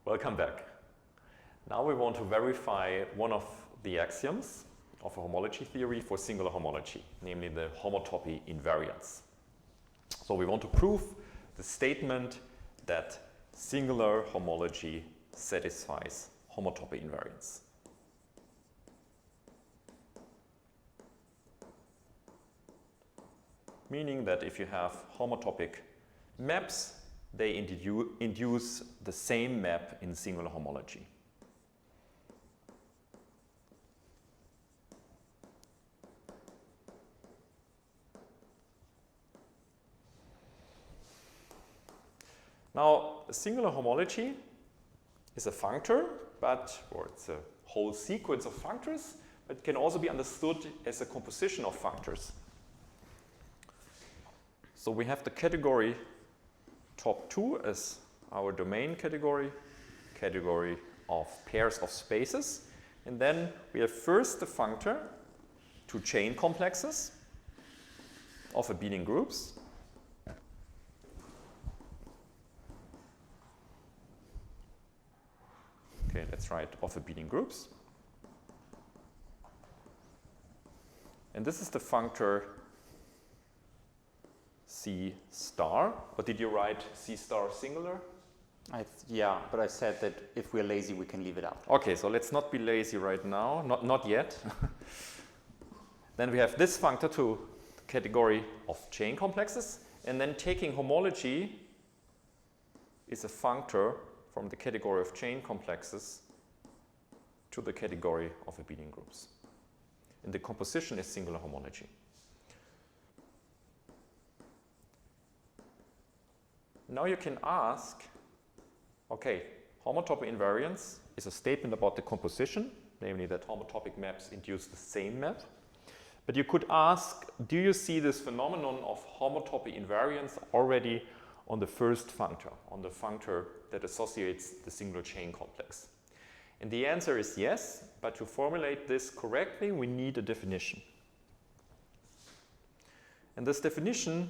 Welcome back. Now we want to verify one of the axioms of a homology theory for singular homology, namely the homotopy invariants. So we want to prove the statement that singular homology satisfies homotopy invariants. Meaning that if you have homotopic maps, they induce the same map in singular homology. Now, a singular homology is a functor, or it's a whole sequence of functors, but it can also be understood as a composition of functors. So we have the category top 2 as our domain category of pairs of spaces. And then we have first the functor to chain complexes of abelian groups. Okay, let's write of abelian groups. And this is the functor C star. What did you write? C star singular? Yeah, but I said that if we're lazy, we can leave it out. Okay, so let's not be lazy right now. Not yet. Then we have this functor to the category of chain complexes. And then taking homology is a functor from the category of chain complexes to the category of abelian groups. And the composition is singular homology. Now you can ask, okay, homotopy invariance is a statement about the composition, namely that homotopic maps induce the same map. But you could ask, do you see this phenomenon of homotopy invariance already on the first functor, on the functor that associates the singular chain complex? And the answer is yes, but to formulate this correctly, we need a definition. And this definition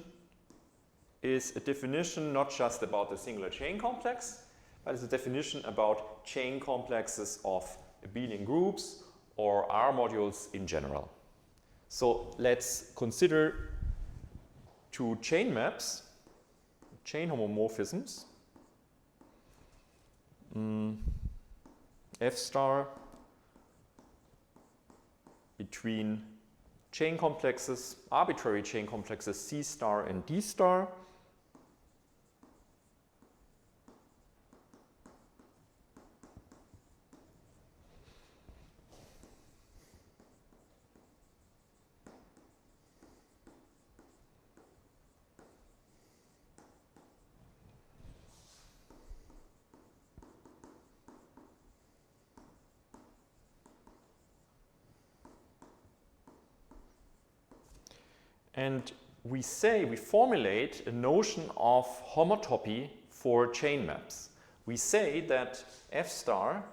is a definition not just about the singular chain complex, but it's a definition about chain complexes of abelian groups or R modules in general. So let's consider two chain maps, chain homomorphisms, F star between chain complexes, arbitrary chain complexes C star and D star. And we formulate a notion of homotopy for chain maps. We say that F star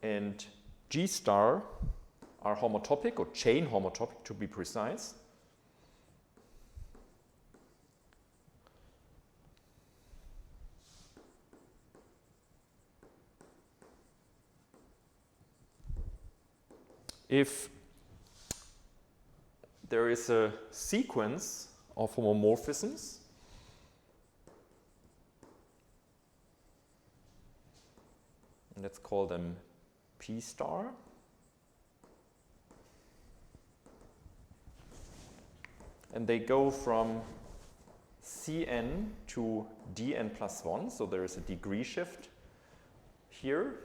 and G star are homotopic, or chain homotopic to be precise. If there is a sequence of homomorphisms let's call them P star. And they go from Cn to Dn plus 1, so there is a degree shift here.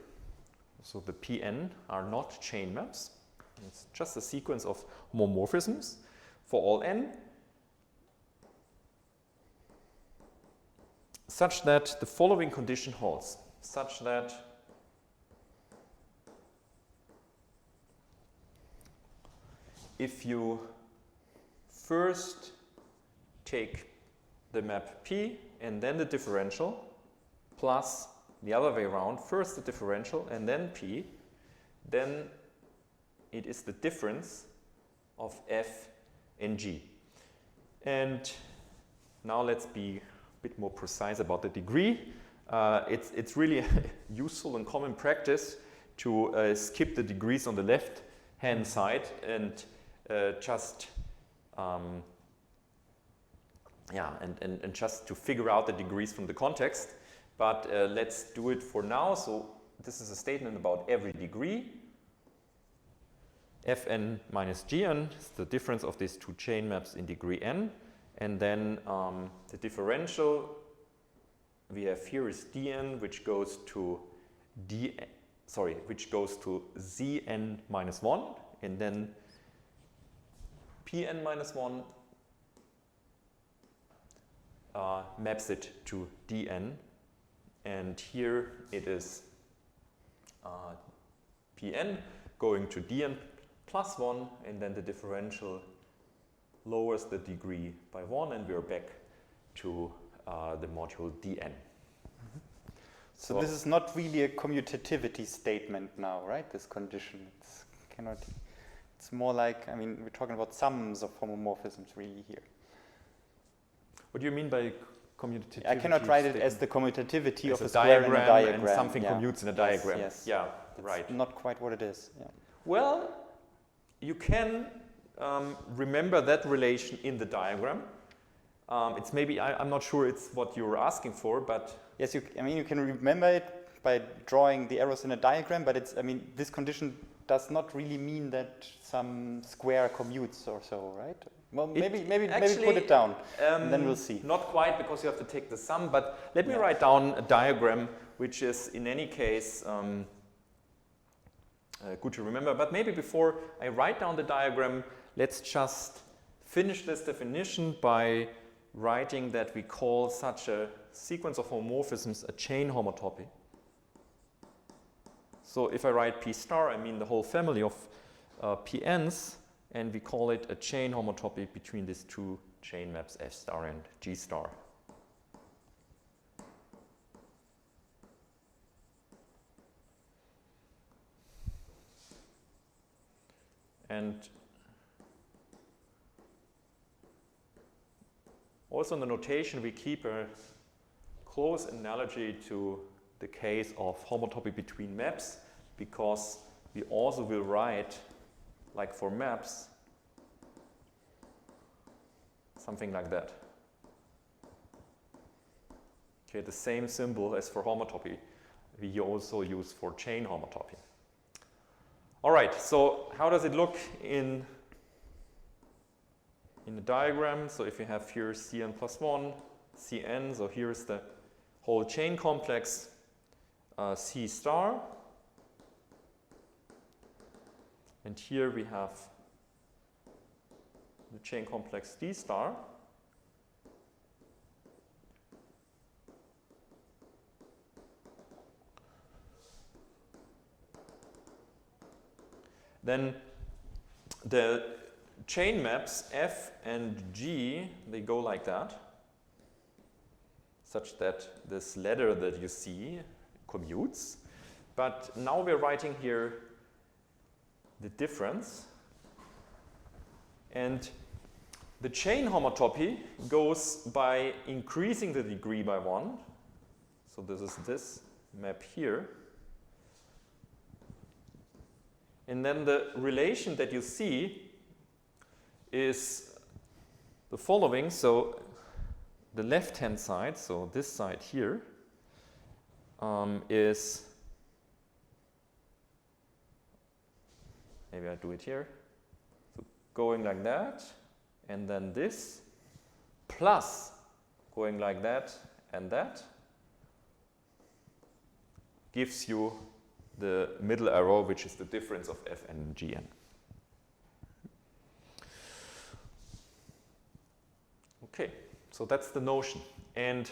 So the Pn are not chain maps. It's just a sequence of homomorphisms for all n, such that the following condition holds, such that if you first take the map P and then the differential, plus the other way around, first the differential and then P, then it is the difference of F and G. And now let's be a bit more precise about the degree. it's really useful and common practice to skip the degrees on the left hand side and just and just to figure out the degrees from the context. But let's do it for now. So this is a statement about every degree. Fn minus Gn is the difference of these two chain maps in degree n. And then the differential we have here is Dn, which goes to Zn minus 1, and then Pn minus 1 maps it to Dn, and here it is Pn going to Dn plus 1, and then the differential lowers the degree by 1, and we're back to the module Dn. So this is not really a commutativity statement now, right? This condition, it's more like, I mean, we're talking about sums of homomorphisms really here. What do you mean by commutativity? I cannot write it as the commutativity as of a square in a diagram. And something commutes in a diagram. Yes. Yeah, That's right. not quite what it is. Yeah. Well, you can remember that relation in the diagram. It's maybe, I'm not sure it's what you're asking for, but... Yes, I mean, you can remember it by drawing the arrows in a diagram, but it's, I mean, this condition does not really mean that some square commutes or so, right? Well, maybe put it down, and then we'll see. Not quite, because you have to take the sum, but let me write down a diagram, which is, in any case, good to remember. But maybe before I write down the diagram, let's just finish this definition by writing that we call such a sequence of homomorphisms a chain homotopy. So if I write P star, I mean the whole family of Pn's, and we call it a chain homotopy between these two chain maps F star and G star. And also in the notation, we keep a close analogy to the case of homotopy between maps, because we also will write, like for maps, something like that. Okay, the same symbol as for homotopy we also use for chain homotopy. All right, so how does it look in the diagram? So if you have here Cn plus 1, Cn, so here's the whole chain complex C star. And here we have the chain complex D star. Then the chain maps F and G, they go like that, such that this ladder that you see commutes. But now we're writing here the difference. And the chain homotopy goes by increasing the degree by 1. So this is this map here. And then the relation that you see is the following. So the left-hand side, so this side here, is, maybe I do it here, so going like that, and then this, plus going like that and that, gives you the middle arrow, which is the difference of F and Gn. Okay, so that's the notion. And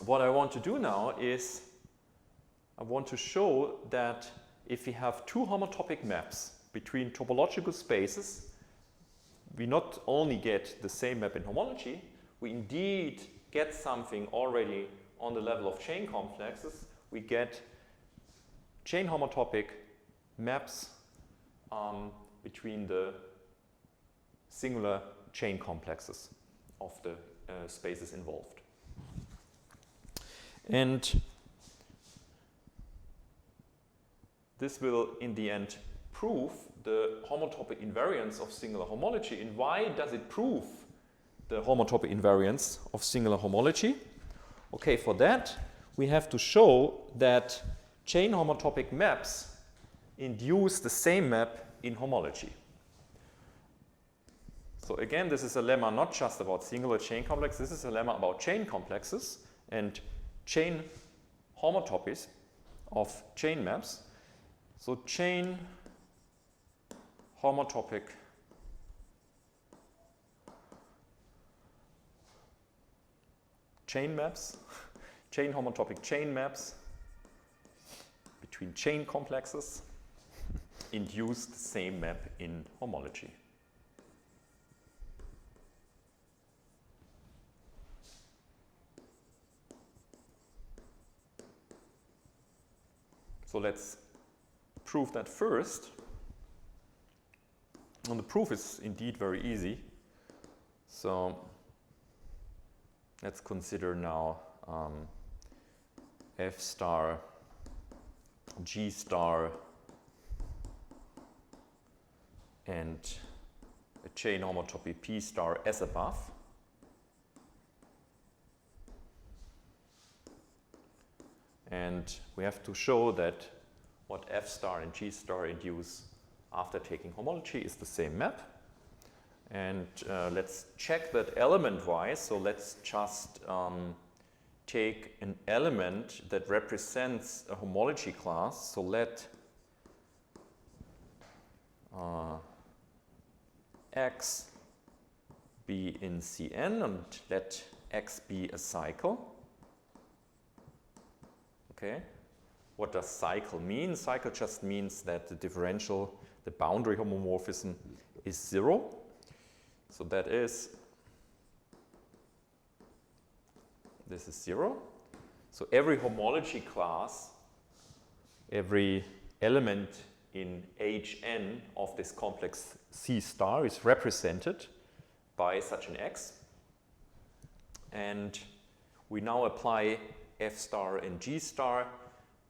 what I want to do now is I want to show that if we have two homotopic maps between topological spaces, we not only get the same map in homology, we indeed get something already on the level of chain complexes. We get chain homotopic maps between the singular chain complexes of the spaces involved. And this will, in the end, prove the homotopy invariance of singular homology. And why does it prove the homotopy invariance of singular homology? Okay, for that, we have to show that chain homotopic maps induce the same map in homology. So again, this is a lemma not just about singular chain complexes, this is a lemma about chain complexes and chain homotopies of chain maps. So chain homotopic chain maps, chain homotopy chain maps between chain complexes induce the same map in homology. So let's prove that first. And the proof is indeed very easy. So let's consider now F star, G star, and a chain homotopy P star as above. And we have to show that what F star and G star induce after taking homology is the same map. And let's check that element-wise. So let's just take an element that represents a homology class. So let X be in Cn and let X be a cycle. Okay. What does cycle mean? Cycle just means that the differential, the boundary homomorphism is 0. So that is, this is 0. So every homology class, every element in Hn of this complex C star is represented by such an X. And we now apply F star and G star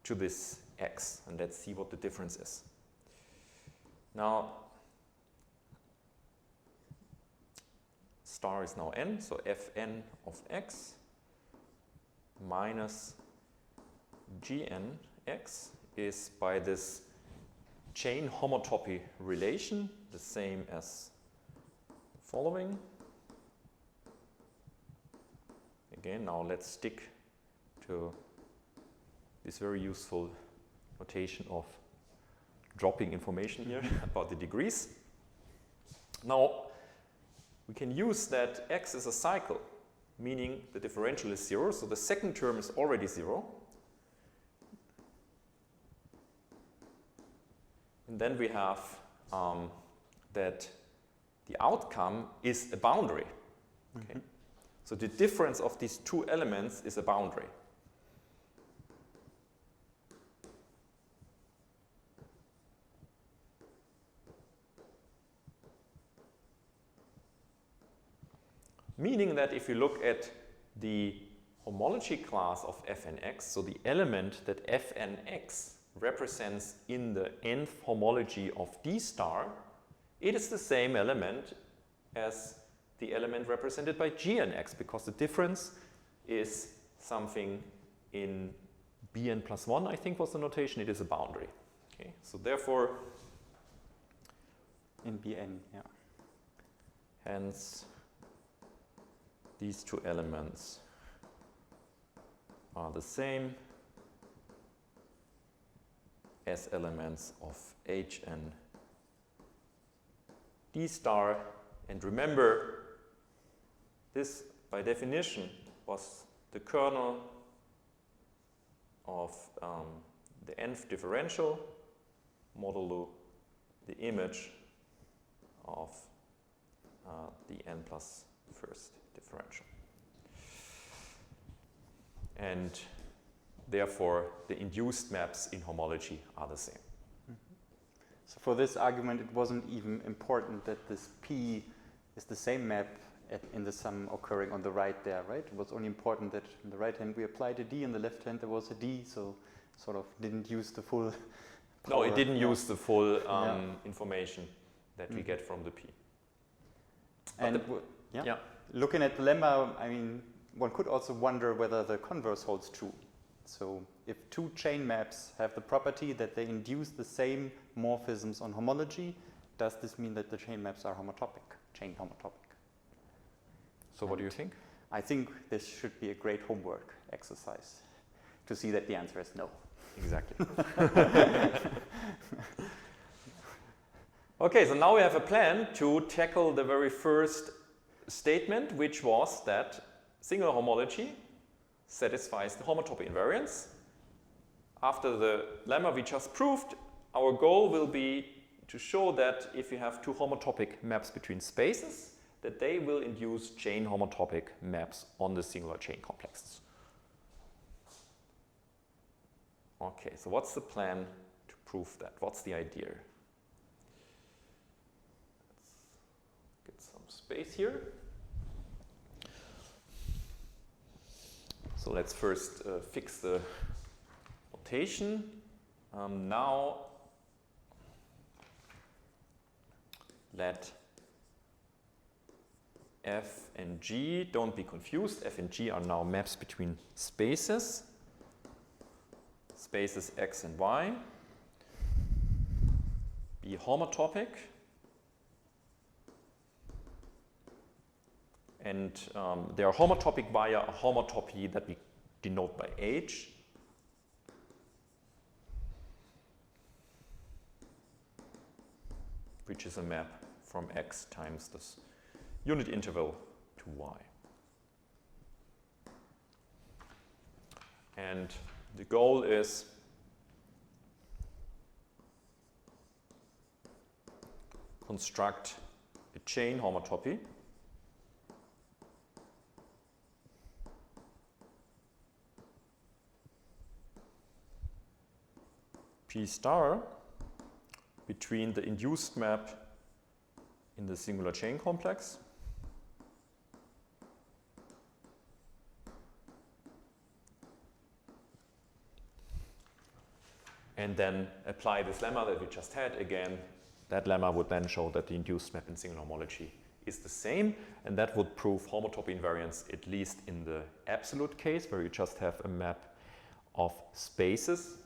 to this X, and let's see what the difference is. Now, star is now n, so Fn of X minus Gnx is by this chain homotopy relation the same as the following. Again, now let's stick to this very useful notation of dropping information here about the degrees. Now, we can use that X is a cycle, meaning the differential is 0, so the second term is already 0. And then we have that the outcome is a boundary. Okay? So the difference of these two elements is a boundary. Meaning that if you look at the homology class of Fnx, so the element that Fnx represents in the nth homology of D star, it is the same element as the element represented by Gnx, because the difference is something in Bn plus 1, I think was the notation, it is a boundary. Okay? So therefore, in Bn, yeah. Hence, these two elements are the same as elements of Hn D star. And remember, this by definition was the kernel of the nth differential modulo the image of the n plus first differential. And therefore, the induced maps in homology are the same. So for this argument, it wasn't even important that this P is the same map in the sum occurring on the right there, right? It was only important that in the right hand we applied a d, in the left hand there was a d, so sort of didn't use the full No, it didn't yeah. use the full information that we get from the p. And looking at the lemma, I mean, one could also wonder whether the converse holds true. So if two chain maps have the property that they induce the same morphisms on homology, does this mean that the chain maps are homotopic, chain homotopic? So what do you think? I think this should be a great homework exercise to see that the answer is no. Exactly. Okay, so now we have a plan to tackle the very first statement, which was that singular homology satisfies the homotopy invariance. After the lemma we just proved, our goal will be to show that if you have two homotopic maps between spaces, that they will induce chain homotopic maps on the singular chain complexes. Okay, so what's the plan to prove that? What's the idea? Let's get some space here. So let's first fix the notation. Now let F and G, don't be confused, F and G are now maps between spaces X and Y, be homotopic, and they are homotopic via a homotopy that we denote by H. Which is a map from X times this unit interval to Y. And the goal is construct a chain homotopy P star between the induced map in the singular chain complex and then apply this lemma that we just had again. That lemma would then show that the induced map in singular homology is the same, and that would prove homotopy invariance at least in the absolute case where you just have a map of spaces.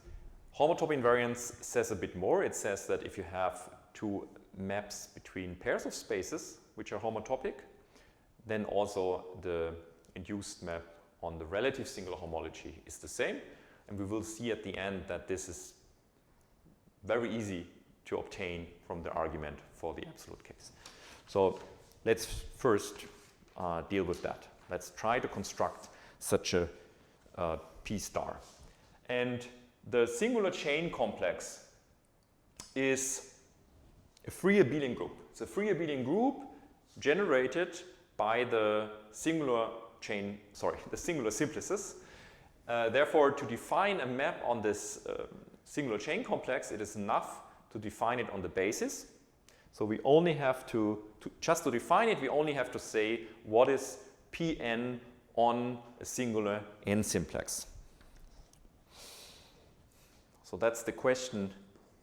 Homotopy invariance says a bit more. It says that if you have two maps between pairs of spaces which are homotopic, then also the induced map on the relative singular homology is the same. And we will see at the end that this is very easy to obtain from the argument for the absolute case. So let's first deal with that. Let's try to construct such a P star. And the singular chain complex is a free abelian group. It's a free abelian group generated by the singular chain, the singular simplices. Therefore, to define a map on this singular chain complex, it is enough to define it on the basis. So we only have just to define it, we only have to say what is Pn on a singular n simplex. So that's the question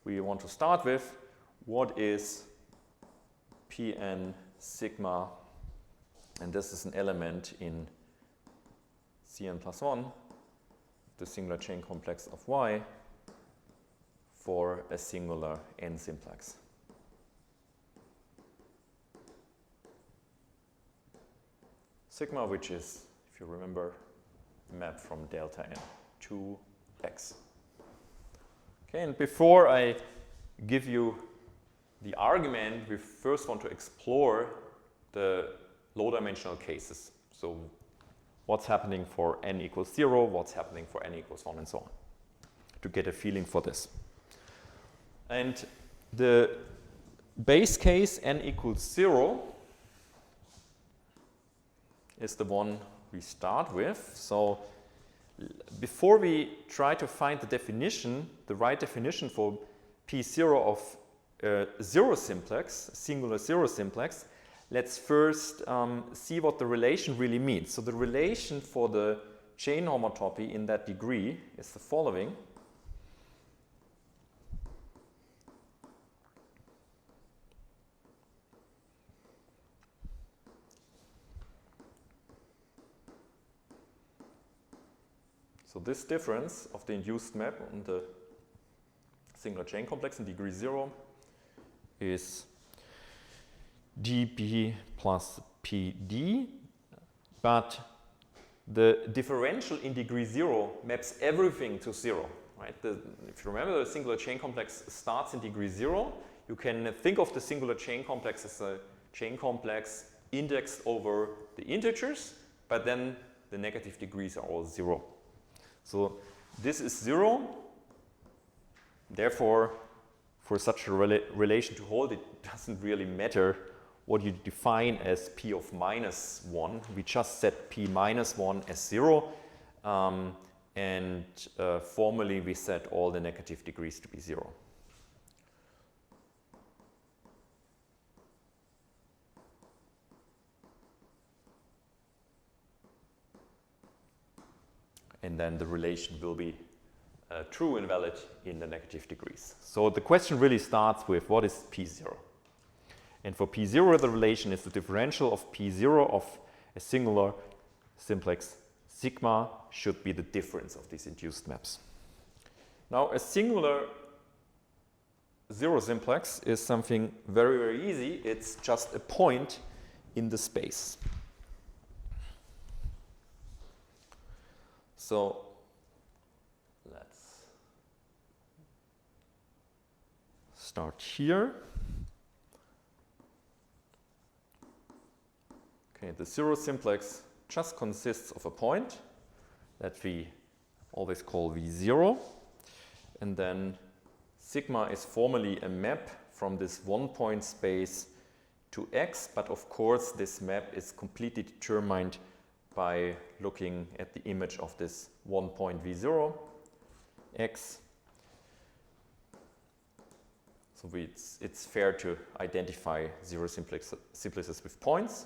we want to start with. What is Pn sigma? And this is an element in Cn plus 1, the singular chain complex of Y for a singular n simplex. Sigma, which is, if you remember, a map from delta n to X. Okay, and before I give you the argument, we first want to explore the low-dimensional cases. So what's happening for n equals 0, what's happening for n equals 1, and so on, to get a feeling for this. And the base case n equals 0 is the one we start with. So before we try to find the definition, the right definition for P0 of zero simplex, singular zero simplex, let's first see what the relation really means. So the relation for the chain homotopy in that degree is the following. So this difference of the induced map on the singular chain complex in degree 0 is dp plus pd, but the differential in degree 0 maps everything to 0. Right? If you remember, the singular chain complex starts in degree 0. You can think of the singular chain complex as a chain complex indexed over the integers, but then the negative degrees are all 0. So this is 0. Therefore, for such a relation to hold, it doesn't really matter what you define as p of minus 1. We just set p minus 1 as 0. Formally, we set all the negative degrees to be 0. And then the relation will be true and valid in the negative degrees. So the question really starts with what is P0? And for P0, the relation is the differential of P0 of a singular simplex sigma should be the difference of these induced maps. Now, a singular zero simplex is something very, very easy. It's just a point in the space. So let's start here. Okay, the zero simplex just consists of a point that we always call V0. And then sigma is formally a map from this one-point space to X. But of course, this map is completely determined by looking at the image of this one point V0, X. So it's fair to identify zero simplexes with points.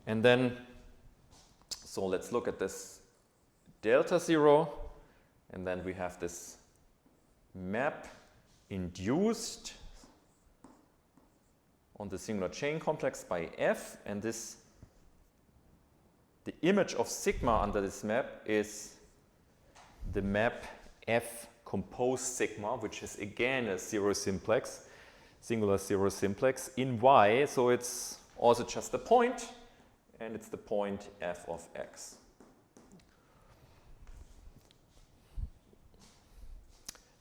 And then, so let's look at this delta 0. And then we have this map induced on the singular chain complex by F, and this, the image of sigma under this map is the map F composed sigma, which is again a zero simplex, singular zero simplex in Y, so it's also just a point, and it's the point F of X.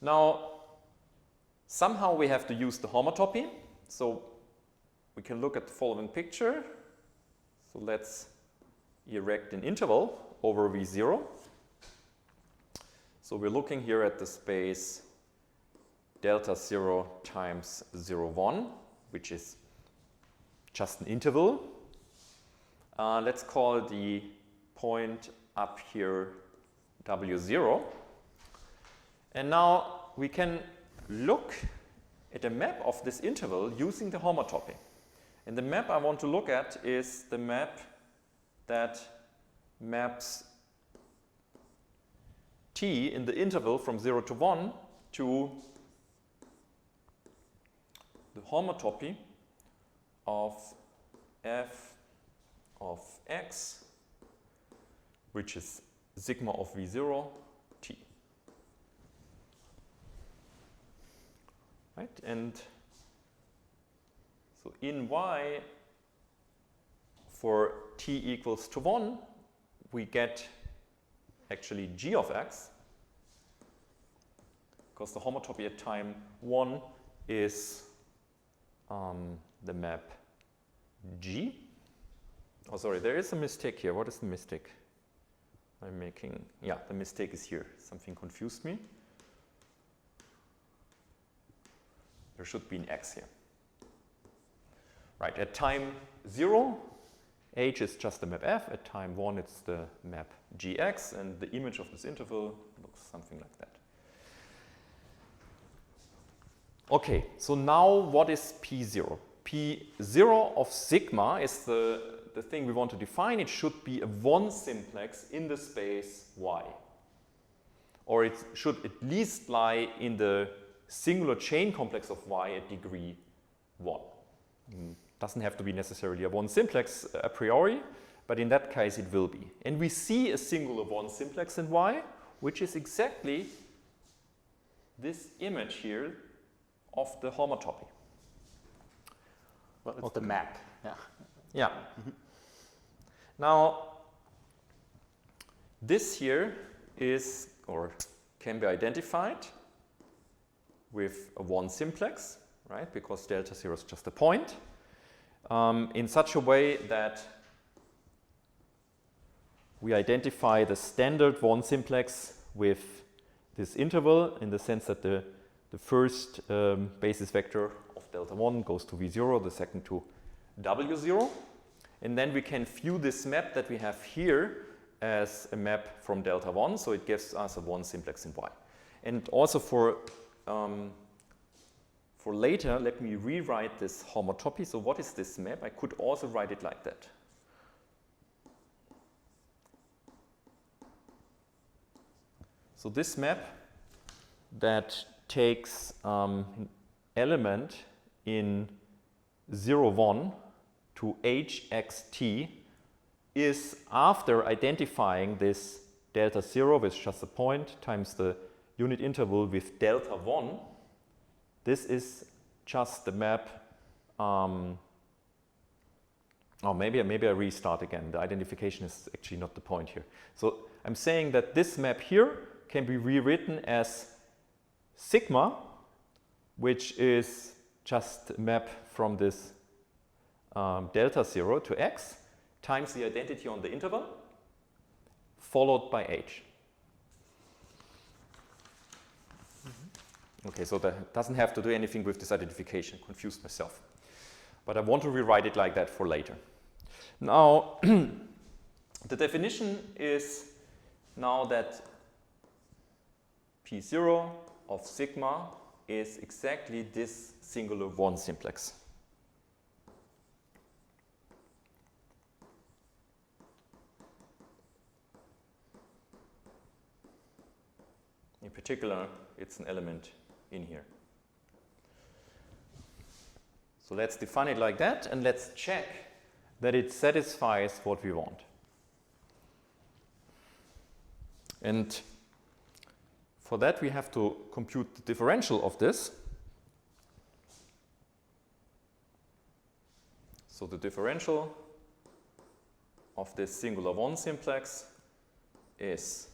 Now, somehow we have to use the homotopy, so we can look at the following picture. So let's erect an interval over V0. So we're looking here at the space delta 0 times 0, 1, which is just an interval. Let's call the point up here W0. And now we can look at a map of this interval using the homotopy. And the map I want to look at is the map that maps t in the interval from 0 to 1 to the homotopy of f of x, which is sigma of V0 t. Right? And so in Y, for t equals to 1, we get actually g of x, because the homotopy at time 1 is the map G. Oh, sorry, there is a mistake here. What is the mistake I'm making? Yeah, the mistake is here. Something confused me. There should be an x here. Right, at time 0, H is just the map F. At time 1, it's the map Gx, and the image of this interval looks something like that. Okay, so now what is P0? P0 of sigma is the thing we want to define. It should be a one simplex in the space Y. Or it should at least lie in the singular chain complex of Y at degree 1. Doesn't have to be necessarily a one simplex a priori, but in that case it will be. And we see a singular one simplex in Y, which is exactly this image here of the homotopy. Well, it's the map. Yeah. Yeah. Now, this here is, or can be identified with a one simplex, right? Because delta 0 is just a point, in such a way that we identify the standard one simplex with this interval in the sense that the first basis vector of delta 1 goes to V0, the second to W0. And then we can view this map that we have here as a map from delta 1, so it gives us a one simplex in Y. And also for later, let me rewrite this homotopy. So what is this map? I could also write it like that. So this map that takes an element in 0, 1 to hxt is, after identifying this delta 0 with just a point times the unit interval with delta 1, this is just the map. Maybe I restart again. The identification is actually not the point here. So I'm saying that this map here can be rewritten as sigma, which is just a map from this delta 0 to x times the identity on the interval, followed by h. Okay, so that doesn't have to do anything with this identification. Confused myself. But I want to rewrite it like that for later. Now, the definition is now that P0 of sigma is exactly this singular one simplex. In particular, it's an element in here. So let's define it like that, and let's check that it satisfies what we want. And for that, we have to compute the differential of this. So the differential of this singular one simplex is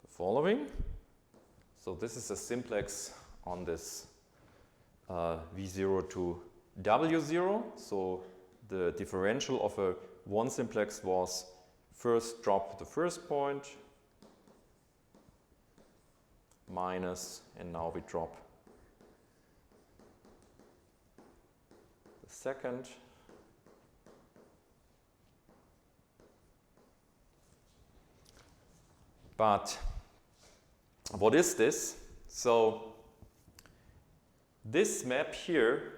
the following. So this is a simplex on this V0 to W0. So the differential of a one simplex was first drop the first point, minus, and now we drop the second. But what is this? So this map here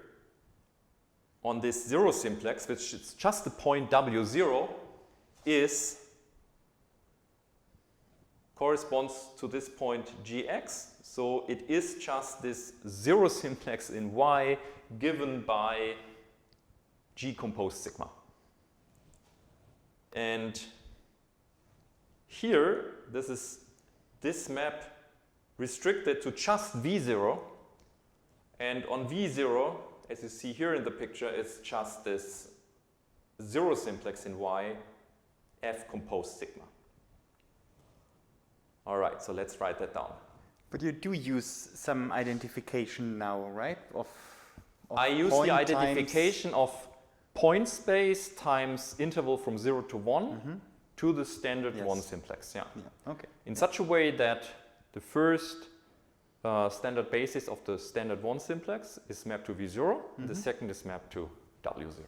on this zero simplex, which is just the point W0, corresponds to this point Gx. So it is just this zero simplex in Y given by G composed sigma. And here, this is this map restricted to just V0. And on V0, as you see here in the picture, it's just this zero simplex in Y, F composed sigma. All right, so let's write that down. But you do use some identification now, right? I use the identification of point space times interval from 0 to 1 to the standard one simplex. Yeah. Okay. In such a way that the first standard basis of the standard one simplex is mapped to V0, and the second is mapped to W0.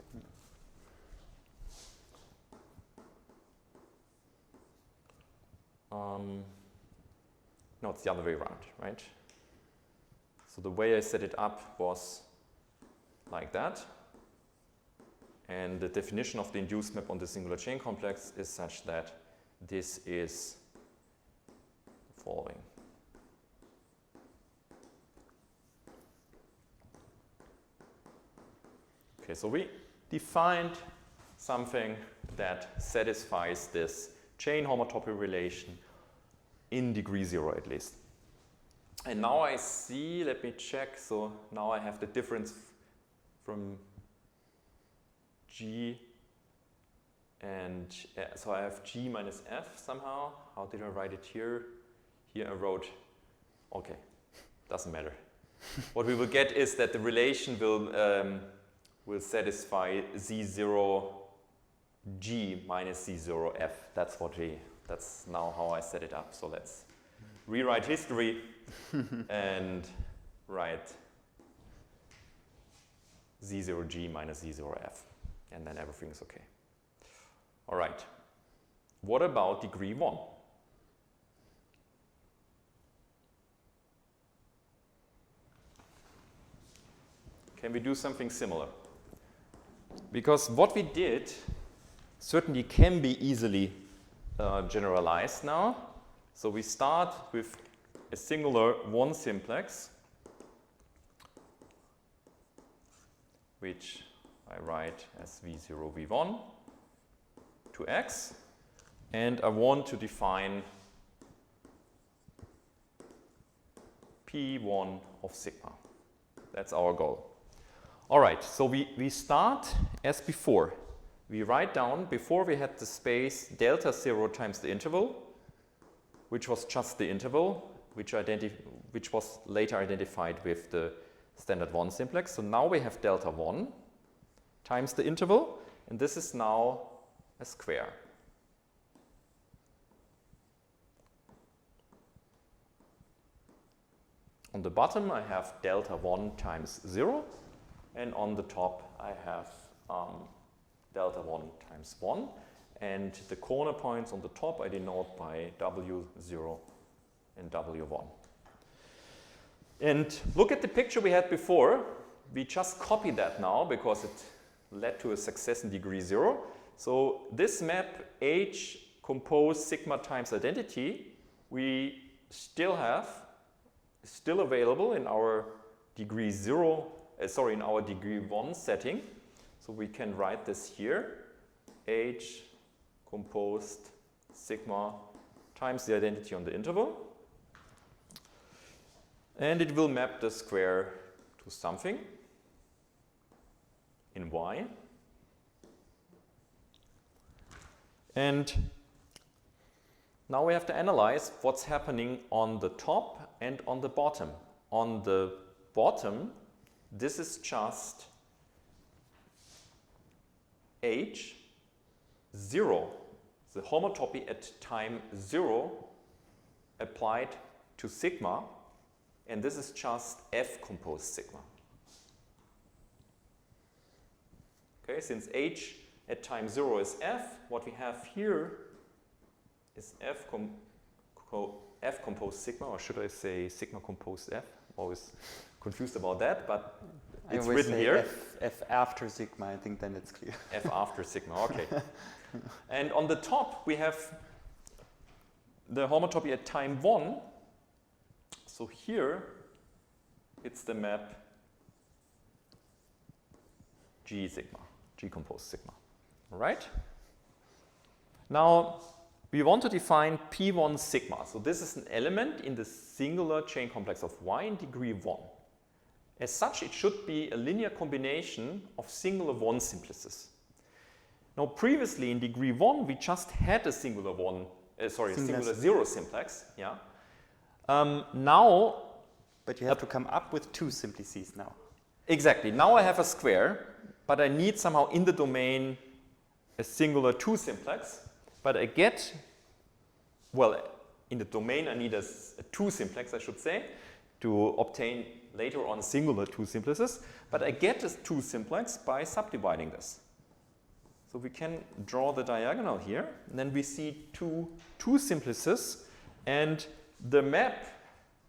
no, it's the other way around, right? So the way I set it up was like that. And the definition of the induced map on the singular chain complex is such that this is the following. Okay, so we defined something that satisfies this chain homotopy relation in degree 0 at least. And now I see, let me check, so now I have the difference from G and so I have G minus F somehow. How did I write it here? Here I wrote, okay, doesn't matter. What we will get is that the relation will satisfy Z0 G minus Z0 F. That's now how I set it up. So let's rewrite history and write Z0 G minus Z0 F. And then everything is okay. All right. What about degree 1? Can we do something similar? Because what we did certainly can be easily generalized now. So we start with a singular 1 simplex, which I write as V0, V1 to X, and I want to define P1 of sigma. That's our goal. All right, so we start as before. We write down, before we had the space delta 0 times the interval, which was just the interval, which was later identified with the standard 1 simplex. So now we have delta 1 times the interval, and this is now a square. On the bottom I have delta 1 times 0, and on the top I have delta 1 times 1, and the corner points on the top I denote by W0 and W1. And look at the picture we had before. We just copied that now because it led to a success in degree 0. So this map H composed sigma times identity we still have, still available in our degree 0, in our degree 1 setting. So we can write this here, H composed sigma times the identity on the interval. And it will map the square to something in Y. And now we have to analyze what's happening on the top and on the bottom. On the bottom, this is just H 0, the homotopy at time 0 applied to sigma, and this is just F composed sigma. Okay, since H at time 0 is F, what we have here is F composed sigma, or should I say sigma composed F? Always confused about that, but it's written here. F after sigma, I think then it's clear. F after sigma, okay. And on the top we have the homotopy at time 1. So here it's the map G sigma, G composed sigma. All right? Now we want to define P1 sigma. So this is an element in the singular chain complex of Y in degree 1. As such, it should be a linear combination of singular 1 simplices. Now previously in degree 1 we just had a singular 0 simplex. Yeah. Now, but you have to come up with 2 simplices now. Exactly. Now I have a square, but I need somehow in the domain a singular 2 simplex. But I get, well, in the domain I need a 2 simplex, I should say, to obtain later on singular 2 simplices. But I get this 2 simplex by subdividing this. So we can draw the diagonal here, and then we see two simplices, and the map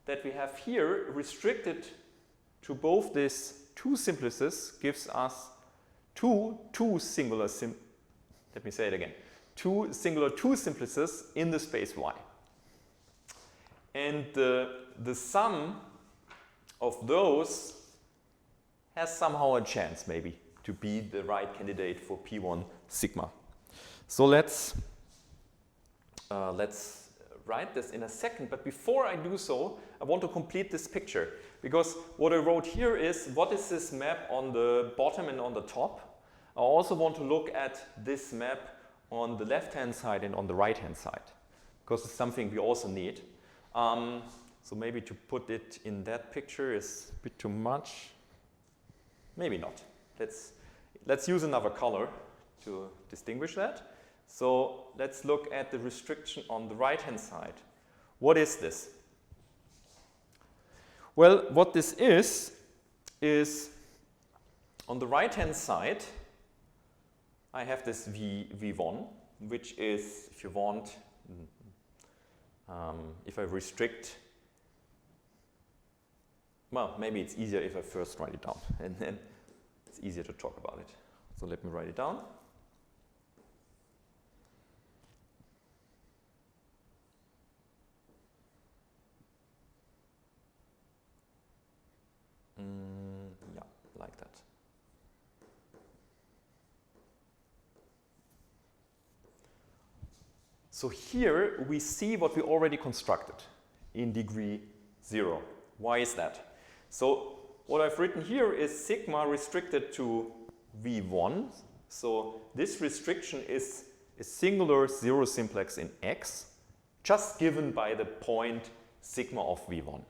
that we have here simplices to both these two simplices gives us two singular simplices in the space Y. And the sum of those has somehow a chance maybe to be the right candidate for P1 sigma. So let's write this in a second, but before I do so, I want to complete this picture, because what I wrote here is what is this map on the bottom and on the top. I also want to look at this map on the left-hand side and on the right-hand side, because it's something we also need. So maybe to put it in that picture is a bit too much. Maybe not. Let's use another color to distinguish that. So let's look at the restriction on the right-hand side. What is this? Well, what this is on the right-hand side, I have this V1, which is, if you want, if I restrict, well, maybe it's easier if I first write it down, and then it's easier to talk about it. So let me write it down. Yeah, like that. So here we see what we already constructed in degree 0. Why is that? So what I've written here is sigma restricted to V1. So this restriction is a singular zero simplex in X, just given by the point sigma of V1.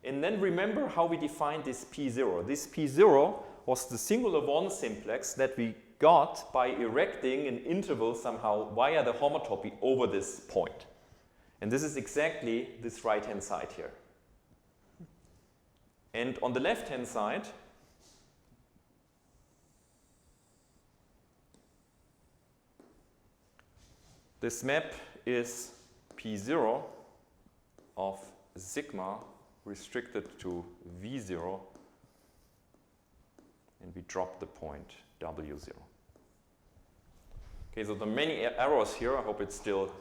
And then remember how we defined this P0. This P0 was the singular one simplex that we got by erecting an interval somehow via the homotopy over this point. And this is exactly this right-hand side here. And on the left-hand side, this map is P0 of sigma restricted to V0, and we drop the point W0. Okay, so there are many arrows here. I hope it's still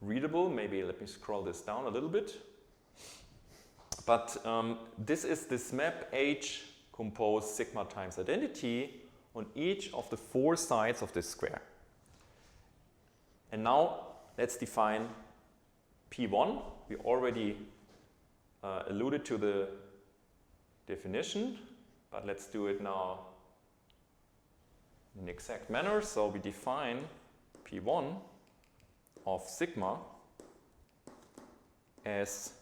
readable. Maybe let me scroll this down a little bit. But this is this map H composed sigma times identity on each of the four sides of this square. And now let's define P1. We already alluded to the definition, but let's do it now in an exact manner. So we define P1 of sigma as,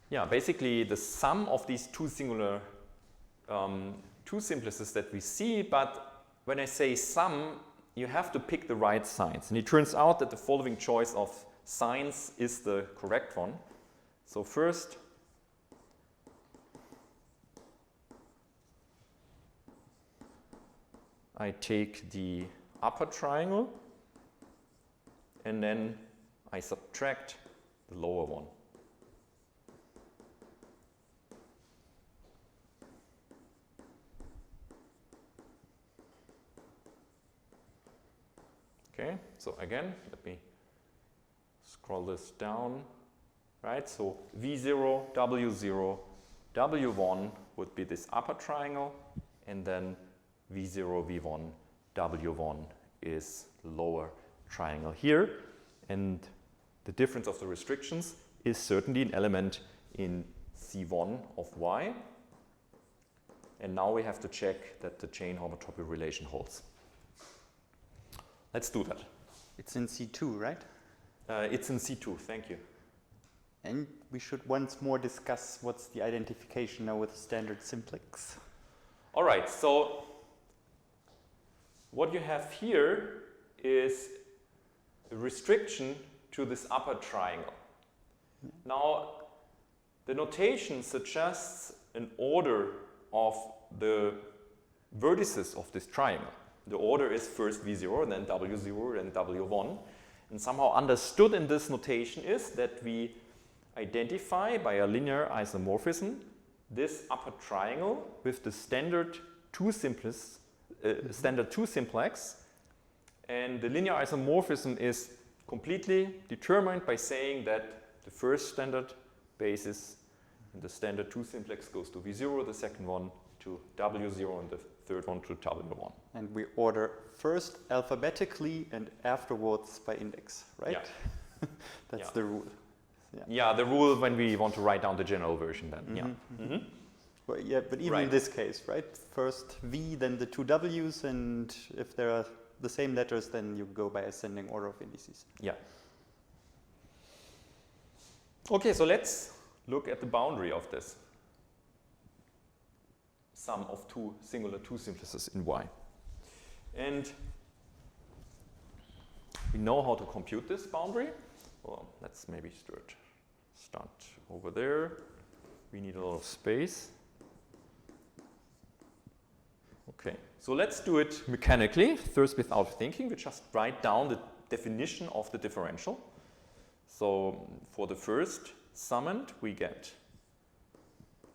yeah, basically the sum of these two singular two simplices that we see. But when I say sum, you have to pick the right signs. And it turns out that the following choice of signs is the correct one. So first, I take the upper triangle and then I subtract the lower one. Okay, so again, let me scroll this down. Right, so V0, W0, W1 would be this upper triangle, and then V0, V1, W1 is the lower triangle here. And the difference of the restrictions is certainly an element in C1 of Y. And now we have to check that the chain homotopy relation holds. Let's do that. It's in C2, right? It's in C2, thank you. And we should once more discuss what's the identification now with standard simplex. All right, so what you have here is a restriction to this upper triangle. Now, the notation suggests an order of the vertices of this triangle. The order is first V0, then W0, then W1. And somehow understood in this notation is that we identify by a linear isomorphism this upper triangle with the standard two simplex, and the linear isomorphism is completely determined by saying that the first standard basis and the standard two simplex goes to V0, the second one to W0, and the third one to W1. And we order first alphabetically and afterwards by index, right? Yeah. That's the rule. Yeah, the rule when we want to write down the general version then. Yeah. Mm-hmm. Well, yeah, but even in this case, right? First V, then the two W's, and if there are the same letters, then you go by ascending order of indices. Yeah. Okay, so let's look at the boundary of this sum of two singular two simplices in Y. And we know how to compute this boundary. Well, let's maybe start over there. We need a lot of space. Okay, so let's do it mechanically, first without thinking. We just write down the definition of the differential. So for the first summand, we get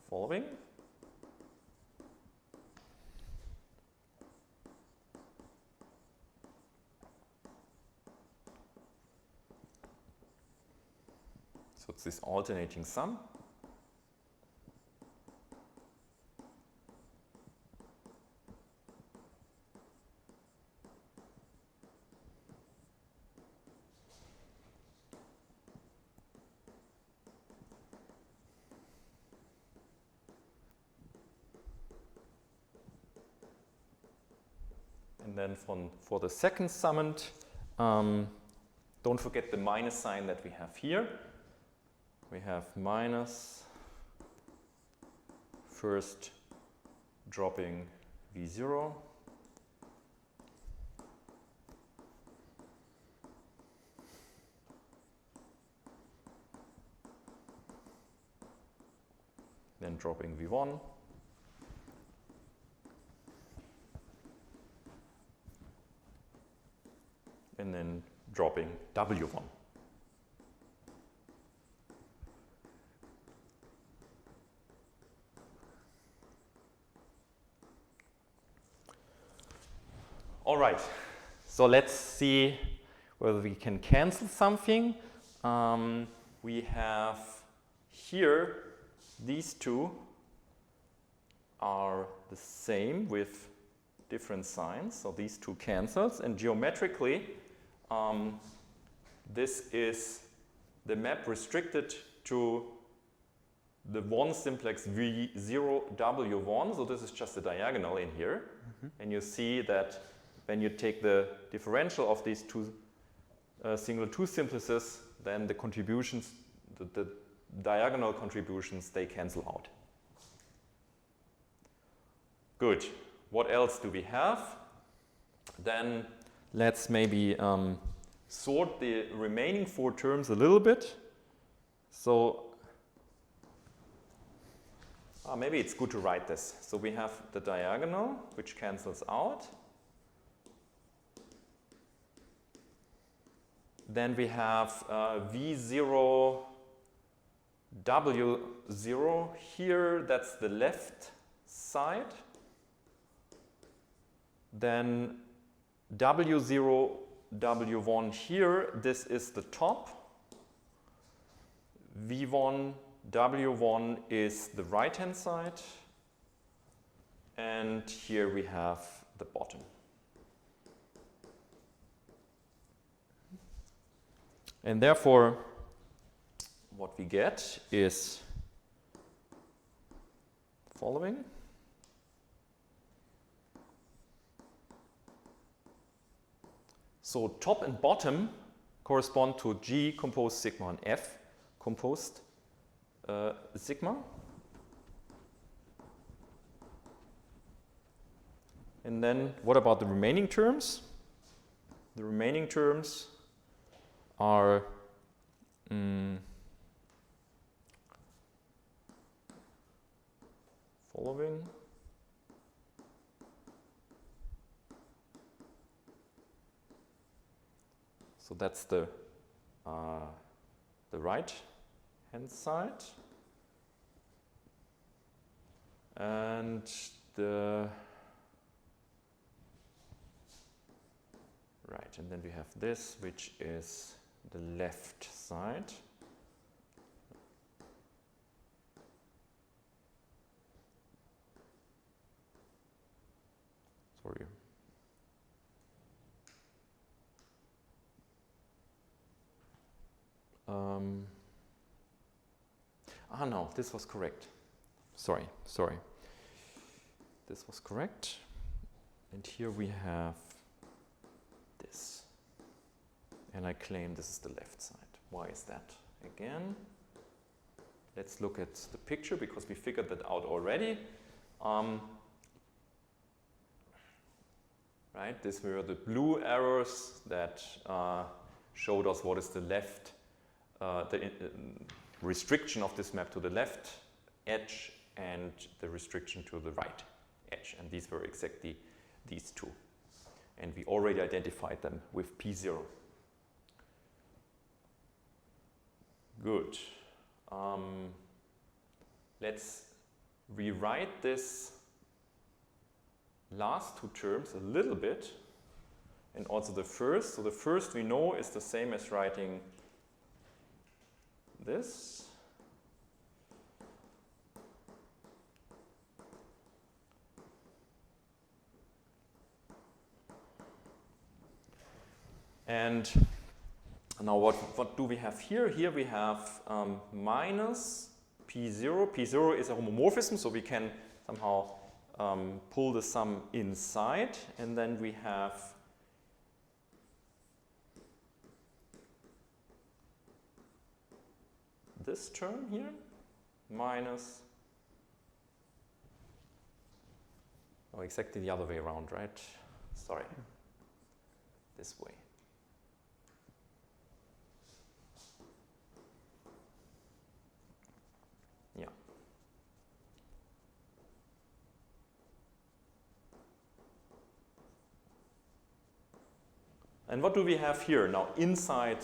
following. So it's this alternating sum. And then for the second summand, don't forget the minus sign that we have here. We have minus first dropping V0. Then dropping V1. And then dropping W1. All right, so let's see whether we can cancel something. We have here, these two are the same with different signs, so these two cancels, and geometrically this is the map restricted to the one simplex V0 W1, so this is just a diagonal in here. And you see that when you take the differential of these two single two simplices, then the contributions, the diagonal contributions, they cancel out. Good. What else do we have? Then let's maybe sort the remaining four terms a little bit. So maybe it's good to write this. So we have the diagonal, which cancels out. Then we have V0, W0 here, that's the left side. Then W0, W1 here, this is the top. V1, W1 is the right-hand side. And here we have the bottom. And therefore, what we get is the following. So top and bottom correspond to G composed sigma and F composed sigma. And then what about the remaining terms? The remaining terms are following. So that's the right hand side. And the right, and then we have this, which is the left side. Sorry. No, this was correct. Sorry. This was correct. And here we have this. And I claim this is the left side. Why is that? Again, let's look at the picture because we figured that out already. Right, these were the blue arrows that showed us what is the left, restriction of this map to the left edge and the restriction to the right edge. And these were exactly these two. And we already identified them with P0. Good. Let's rewrite this last two terms a little bit, and also the first. So the first we know is the same as writing this. And now what do we have here? Here we have minus P0. P0 is a homomorphism, so we can somehow pull the sum inside, and then we have this term here, minus, oh, exactly the other way around, right? Sorry, this way. Yeah. And what do we have here? Now, inside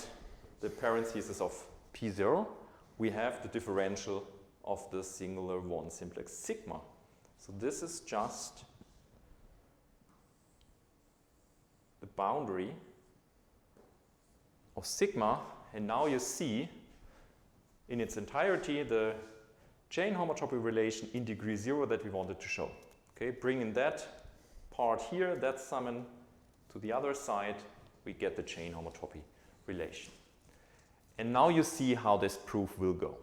the parentheses of P0, we have the differential of the singular one simplex sigma. So this is just the boundary of sigma. And now you see in its entirety the chain homotopy relation in degree 0 that we wanted to show. Okay, bringing that part here, that summon to the other side, we get the chain homotopy relation. And now you see how this proof will go.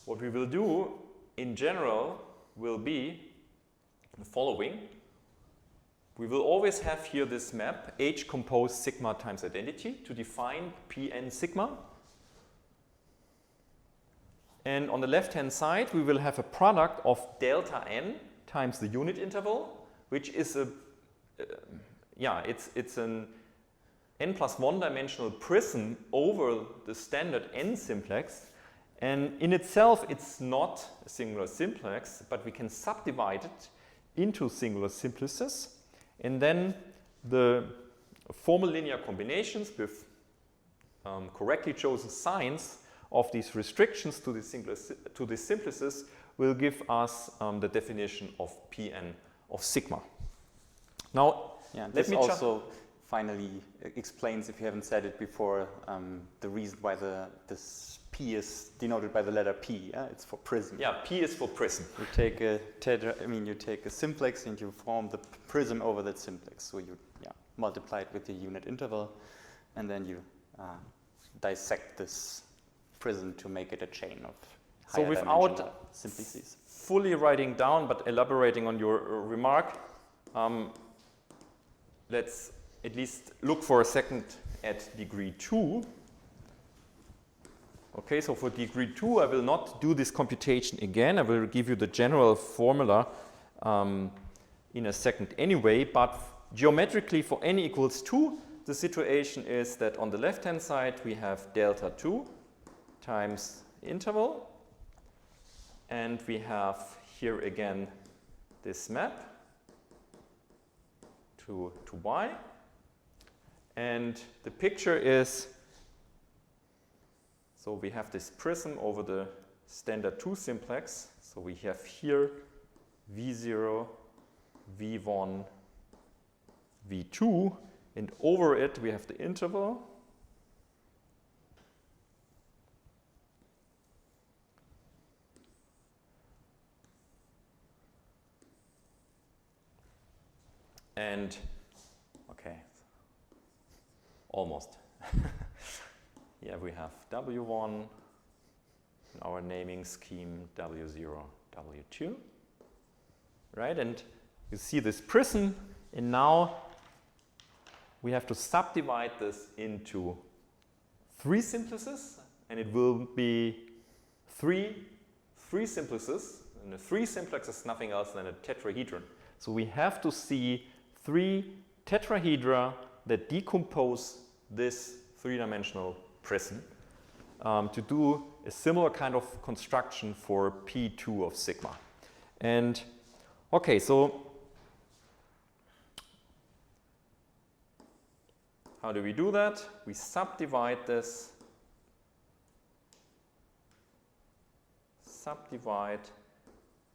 What we will do in general will be the following. We will always have here this map H composed sigma times identity to define Pn sigma. And on the left-hand side, we will have a product of delta n times the unit interval, which is a, it's an n plus 1 dimensional prism over the standard n simplex. And in itself, it's not a singular simplex, but we can subdivide it into singular simplices. And then the formal linear combinations with correctly chosen signs of these restrictions to the simplices will give us the definition of Pn of sigma. Now, let me also finally explains, if you haven't said it before, the reason why this P is denoted by the letter P. Yeah? It's for prism. Yeah, P is for prism. You take a you take a simplex and you form the prism over that simplex. So you multiply it with the unit interval, and then you dissect this prism to make it a chain of higher without simplices. Fully writing down, but elaborating on your remark, let's at least look for a second at degree 2. Okay, so for degree 2, I will not do this computation again. I will give you the general formula in a second anyway, but geometrically for n equals 2, the situation is that on the left-hand side we have delta 2 times interval, and we have here again this map to y. And the picture is, so we have this prism over the standard 2 simplex. So we have here V0, V1, V2, and over it we have the interval. And, okay, almost. Here we have W1, in our naming scheme W0, W2, right? And you see this prism, and now we have to subdivide this into 3 simplices, and it will be 3 simplices, and a 3 simplex is nothing else than a tetrahedron. So we have to see 3 tetrahedra that decompose this 3-dimensional prism to do a similar kind of construction for P2 of sigma. And okay, so how do we do that? We subdivide this,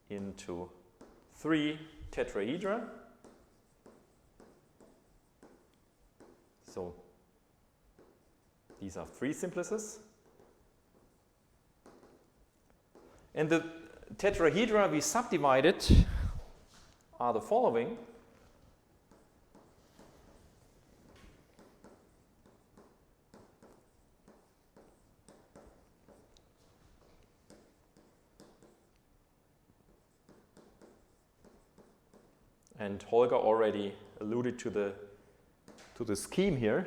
into 3 tetrahedra. So these are 3 simplices. And the tetrahedra we subdivided are the following. And Holger already alluded to the scheme here.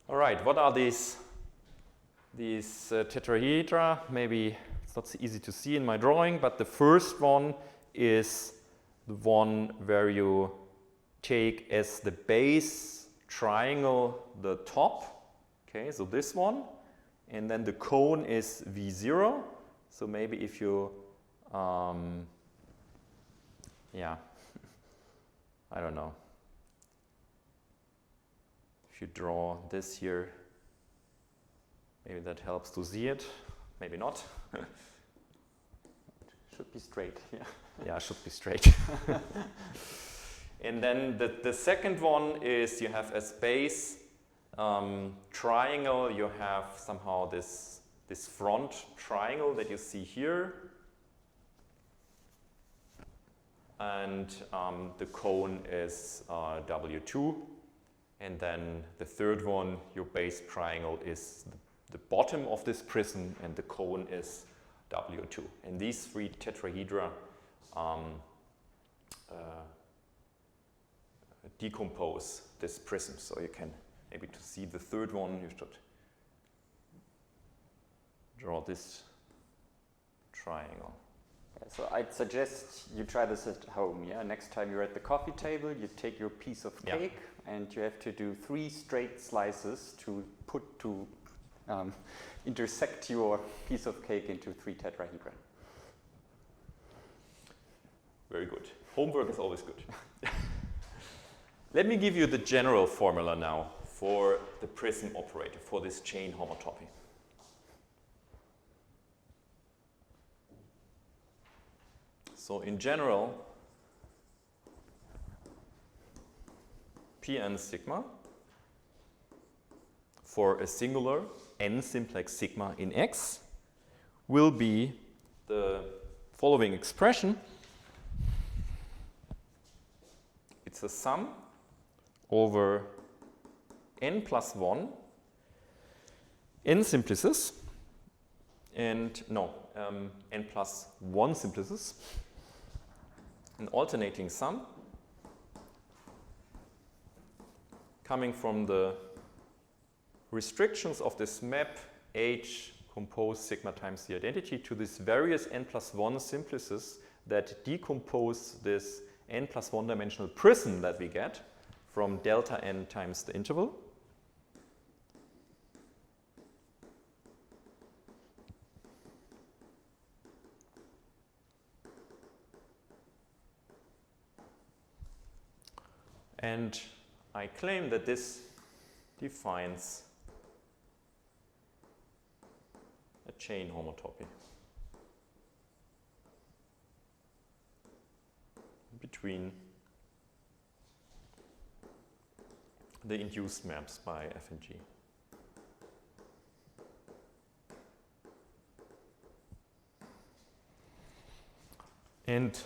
All right, what are these tetrahedra? Maybe it's not so easy to see in my drawing, but the first one is the one where you take as the base triangle the top. Okay, so this one. And then the cone is V0. So maybe if you, yeah, I don't know. If you draw this here, maybe that helps to see it. Maybe not. It should be straight, yeah. Yeah, it should be straight. And then the second one is you have as base triangle, you have somehow this front triangle that you see here. And the cone is W2. And then the third one, your base triangle, is the bottom of this prism, and the cone is W2. And these 3 tetrahedra decompose this prism. So you can, maybe to see the third one, you should draw this triangle. So I'd suggest you try this at home. Yeah, next time you're at the coffee table, you take your piece of cake, and you have to do 3 straight slices to intersect your piece of cake into 3 tetrahedra. Very good. Homework is always good. Let me give you the general formula now for the prism operator, for this chain homotopy. So in general, Pn sigma for a singular n simplex sigma in X will be the following expression. It's a sum over n plus 1 n simplices, and n plus 1 simplices, an alternating sum coming from the restrictions of this map H compose sigma times the identity to these various n plus 1 simplices that decompose this n plus 1 dimensional prism that we get from delta n times the interval. And I claim that this defines a chain homotopy between the induced maps by F and G. And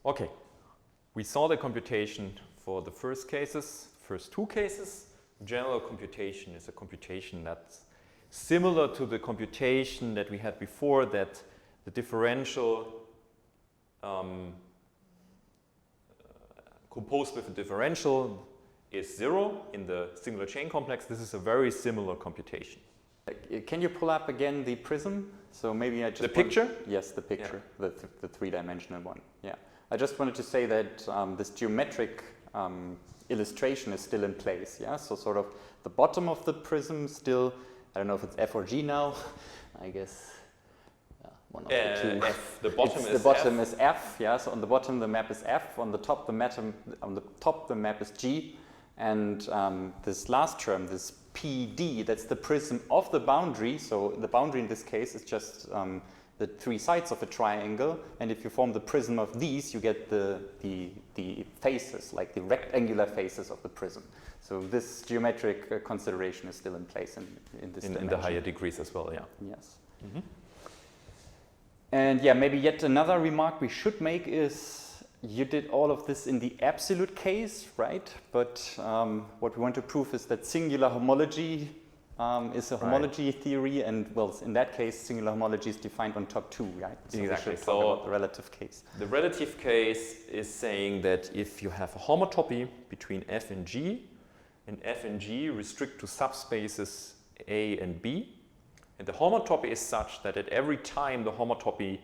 okay, we saw the computation for the first two cases. General computation is a computation that's similar to the computation that we had before, that the differential composed with a differential is 0 in the singular chain complex. This is a very similar computation. Can you pull up again the prism? So maybe I just the picture? Yes, the picture, yeah. the three-dimensional one. Yeah, I just wanted to say that this geometric illustration is still in place. Yeah, so sort of the bottom of the prism still. I don't know if it's F or G now. I guess one of the two. F. The bottom is the bottom F. is F. Yeah, so on the bottom the map is F. On the top the map is G. And this last term, this PD, that's the prism of the boundary. So the boundary in this case is just the three sides of a triangle. And if you form the prism of these, you get the faces, like the rectangular faces of the prism. So this geometric consideration is still in place in this dimension. In the higher degrees as well, yeah. Yes. Mm-hmm. And yeah, maybe yet another remark we should make is, you did all of this in the absolute case, right? But what we want to prove is that singular homology is a homology theory, and well, in that case, singular homology is defined on top 2, right? So exactly. We should talk about the relative case. The relative case is saying that if you have a homotopy between F and G restrict to subspaces A and B, and the homotopy is such that at every time the homotopy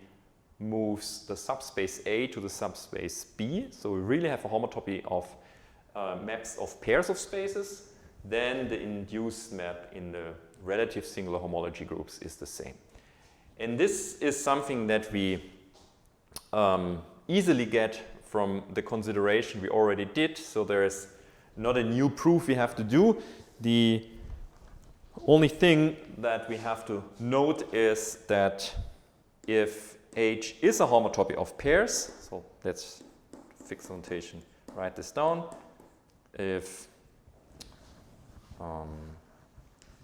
moves the subspace A to the subspace B, so we really have a homotopy of maps of pairs of spaces, then the induced map in the relative singular homology groups is the same. And this is something that we easily get from the consideration we already did, so there is not a new proof we have to do. The only thing that we have to note is that if H is a homotopy of pairs, so let's fix the notation, write this down. If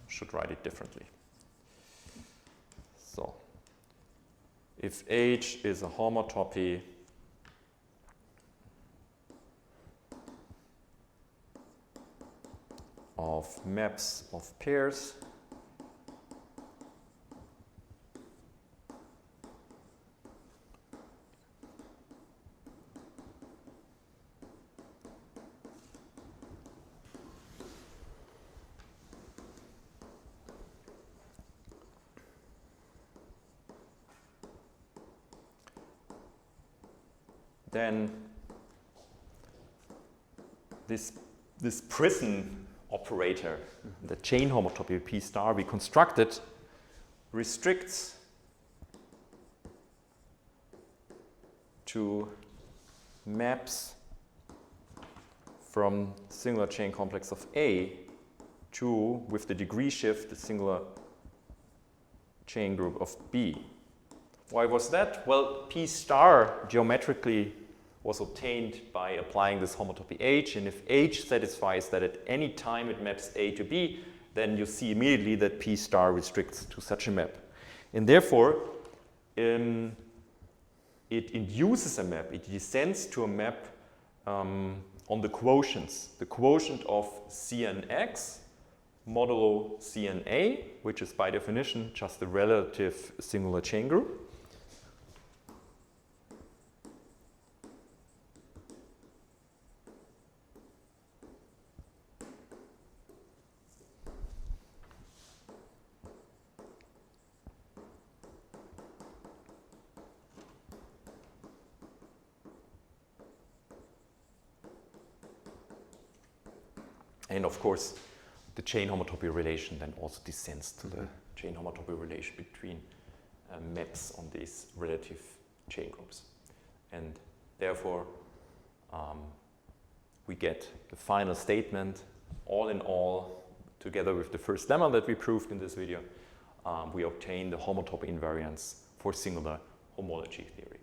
should write it differently. So if H is a homotopy of maps of pairs, then this Prism operator, the chain homotopy P star we constructed, restricts to maps from singular chain complex of A to, with the degree shift, the singular chain group of B. Why was that? Well, P star geometrically was obtained by applying this homotopy H, and if H satisfies that at any time it maps A to B, then you see immediately that P star restricts to such a map. And therefore, it induces a map, it descends to a map on the quotients. The quotient of Cnx modulo Cna, which is by definition just the relative singular chain group. And of course, the chain homotopy relation then also descends to the chain homotopy relation between maps on these relative chain groups. And therefore, we get the final statement. All in all, together with the first lemma that we proved in this video, we obtain the homotopy invariance for singular homology theory.